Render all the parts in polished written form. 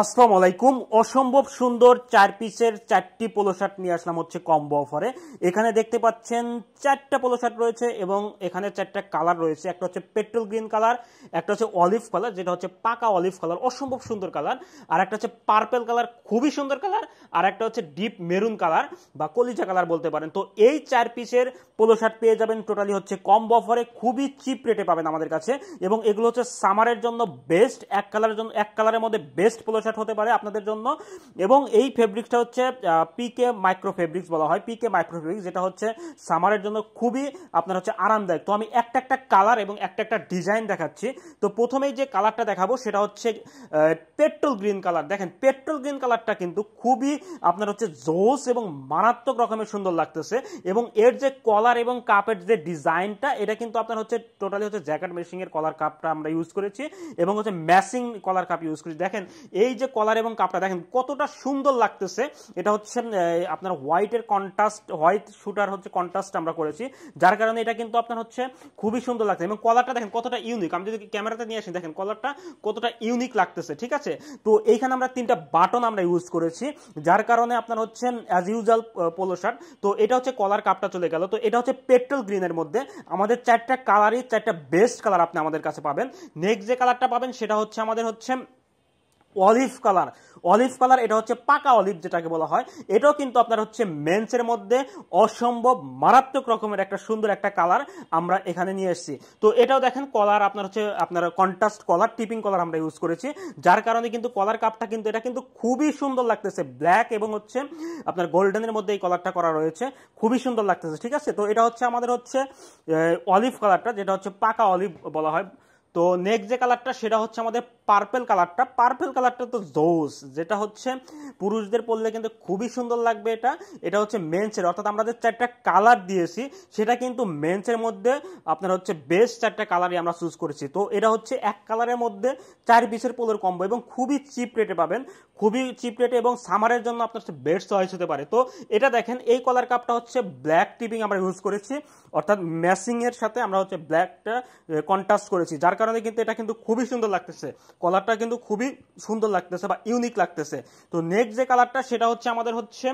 আসসালামু আলাইকুম। অসম্ভব সুন্দর 4 পিসের 4টি পোলো শার্ট নিয়ে আসলাম হচ্ছে কম্বো অফারে। এখানে দেখতে পাচ্ছেন 4টা পোলো শার্ট রয়েছে এবং এখানে 4টা কালার রয়েছে। একটা হচ্ছে পেট্রোল গ্রিন কালার, একটা হচ্ছে অলিভ কালার যেটা হচ্ছে পাকা অলিভ কালার, অসম্ভব সুন্দর কালার, আর একটা হচ্ছে পার্পল কালার, খুবই সুন্দর কালার, আর একটা হচ্ছে ডিপ মেরুন কালার বা কলিজা কালার বলতে পারেন। তো এই 4 পিসের পোলো শার্ট পেয়ে যাবেন টোটালি হচ্ছে কম্বো অফারে, খুবই চিপ রেটে পাবেন আমাদের কাছে। এবং এগুলো হচ্ছে সামারের জন্য বেস্ট, এক কালারের মধ্যে বেস্ট পোলো শার্ট হতে পারে আপনাদের জন্য। এবং এই ফেব্রিক্সটা হচ্ছে পিকে মাইক্রো ফেব্রিক্স বলা হয়, পিকে মাইক্রো ফেব্রিক্স, যেটা হচ্ছে সামারের জন্য খুবই আপনার হচ্ছে আরামদায়ক। তো আমি একটা কালার এবং একটা ডিজাইন দেখাচ্ছি। তো প্রথমেই যে কালারটা দেখাবো সেটা হচ্ছে পেট্রোল গ্রিন কালার। দেখেন পেট্রোল গ্রিন কালারটা কিন্তু খুবই আপনার হচ্ছে জোস এবং মারাত্মক রকমের সুন্দর লাগতেছে। এবং এর যে কলার এবং কাপের যে ডিজাইনটা, এটা কিন্তু আপনার হচ্ছে টোটালি হচ্ছে জ্যাকেট মেশিং এর কলার কাপটা আমরা ইউজ করেছি এবং হচ্ছে ম্যাচিং কলার কাপ ইউজ করেছি। দেখেন এই যে কলার এবং কাপটা দেখেন কতটা সুন্দর লাগতেছে। এটা হচ্ছে আপনার হোয়াইটের কন্ট্রাস্ট, হোয়াইট শুটার হচ্ছে কন্ট্রাস্ট আমরা করেছি, যার কারণে এটা কিন্তু আপনার হচ্ছে খুবই সুন্দর লাগছে। এবং কলারটা দেখেন কতটা ইউনিক, আমি যদি ক্যামেরাতে নিয়ে আসি দেখেন কলারটা কতটা ইউনিক লাগতেছে, ঠিক আছে। তো এইখানে আমরা 3টা বাটন আমরা ইউজ করেছি, যার কারণে আপনার হচ্ছে অ্যাজ ইউজুয়াল পোলো শার্ট। তো এটা হচ্ছে কলার কাপটা চলে গেল। তো এটা হচ্ছে পেট্রোল গ্রিনের মধ্যে আমাদের 4টা কালারই 4টা বেস্ট কালার আপনি আমাদের কাছে পাবেন। নেক্সট যে কালারটা পাবেন সেটা হচ্ছে আমাদের হচ্ছে অলিভ কালার। অলিভ কালার এটা হচ্ছে পাকা অলিভ যেটাকে বলা হয়। এটাও কিন্তু আপনার হচ্ছে মেন্সের মধ্যে অসম্ভব মারাত্মক রকমের একটা সুন্দর একটা কালার আমরা এখানে নিয়ে এসেছি। তো এটাও দেখেন কলার আপনার হচ্ছে আপনার কন্ট্রাস্ট কলার, টিপিং কলার আমরা ইউজ করেছি, যার কারণে কিন্তু কলার কাপটা কিন্তু এটা কিন্তু খুবই সুন্দর লাগতেছে। ব্ল্যাক এবং হচ্ছে আপনার গোল্ডেনের মধ্যে এই কলারটা করা রয়েছে, খুবই সুন্দর লাগতেছে, ঠিক আছে। তো এটা হচ্ছে আমাদের হচ্ছে অলিভ কালারটা, যেটা হচ্ছে পাকা অলিভ বলা হয়। তো নেক্সট যে কালারটা সেটা হচ্ছে আমাদের পার্পল কালারটা। পার্পল কালারটা তো জোস, যেটা হচ্ছে পুরুষদের পরলে কিন্তু খুবই সুন্দর লাগবে। এটা হচ্ছে মেন্সের, অর্থাৎ আমরা যে 4টা কালার দিয়েছি সেটা কিন্তু মেন্সের মধ্যে আপনার হচ্ছে বেস্ট 4টা কালারই আমরা চুজ করেছি। তো এটা হচ্ছে এক কালারের মধ্যে 4 পিসের পোলোর কম্বো এবং খুবই চিপ রেটে পাবেন, খুবই চিপ রেটে এবং সামারের জন্য আপনার হচ্ছে বেস্ট চয়েস হতে পারে। তো এটা দেখেন এই কলার কাপটা হচ্ছে ব্ল্যাক টিপিং আমরা ইউজ করেছি, অর্থাৎ ম্যাচিং এর সাথে আমরা হচ্ছে ব্ল্যাকটা কন্ট্রাস্ট করেছি, যার কারণে কিন্তু এটা কিন্তু খুবই সুন্দর লাগতেছে। কলারটা কিন্তু খুবই সুন্দর লাগতেছে বা ইউনিক লাগতেছে। তো নেক্সট যে কালারটা সেটা হচ্ছে আমাদের হচ্ছে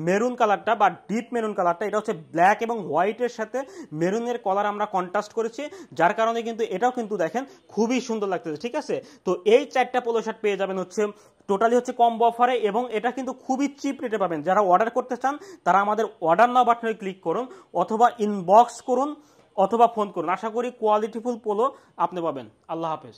মেরুন কালারটা বা ডিপ মেরুন কালারটা। এটা হচ্ছে ব্ল্যাক এবং হোয়াইটের সাথে মেরুনের কলার আমরা কন্ট্রাস্ট করেছি, যার কারণে কিন্তু এটাও কিন্তু দেখেন খুবই সুন্দর লাগতেছে, ঠিক আছে। তো এই 4টা পোলো শার্ট পেয়ে যাবেন হচ্ছে টোটালি হচ্ছে কম্বো অফারে এবং এটা কিন্তু খুবই চিপ রেটে পাবেন। যারা অর্ডার করতে চান তারা আমাদের অর্ডার নাও বাটনে ক্লিক করুন অথবা ইনবক্স করুন অথবা ফোন করুন। আশা করি কোয়ালিটিফুল পোলো আপনি পাবেন। আল্লাহ হাফেজ।